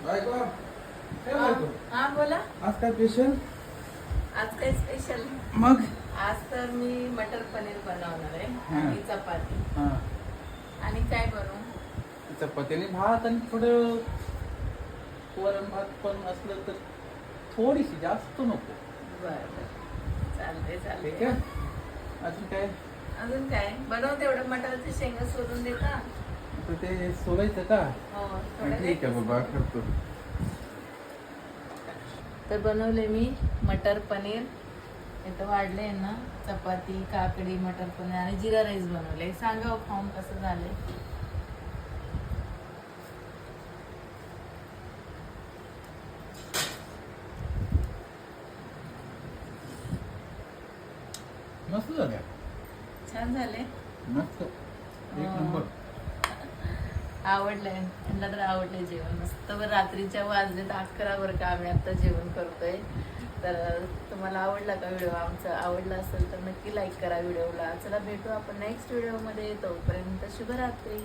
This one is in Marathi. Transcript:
बायको काय बायको हा बोला. आज काय स्पेशल? आज काय स्पेशल? मग आज तर मी मटर पनीर बनवणार आहे हा. आणि चपाती. हा आणि काय बनवू? चपातीने भात आणि थोडं वरण भात पण असलं तर थोडीशी जास्त नको. बरं चालते ठीक चालते. आहे. अजून काय? अजून काय बनव तेवढं मटारची शेंगा सोलून देता. आता ते सोलायचं का? हो थोडं ठीक आहे बाबा करतो. तर बनवले मी मटर पनीर. इथं वाढले ना चपाती काकडी मटर पनीर आणि जिरा राईस बनवले. सांगा फॉर्म कसं झालंय. मस्त झालं. छान झाले. मस्त एक नंबर. आवडलंय त्यांना तर आवडलंय जेवण मस्त. बरं रात्रीच्या वाजले तर 11 बरं का आम्ही आता जेवण करतोय. तर तुम्हाला आवडला का व्हिडिओ आमचा? आवडला असेल तर नक्की लाईक करा व्हिडिओला. चला भेटू आपण नेक्स्ट व्हिडिओमध्ये. तोपर्यंत शुभरात्री.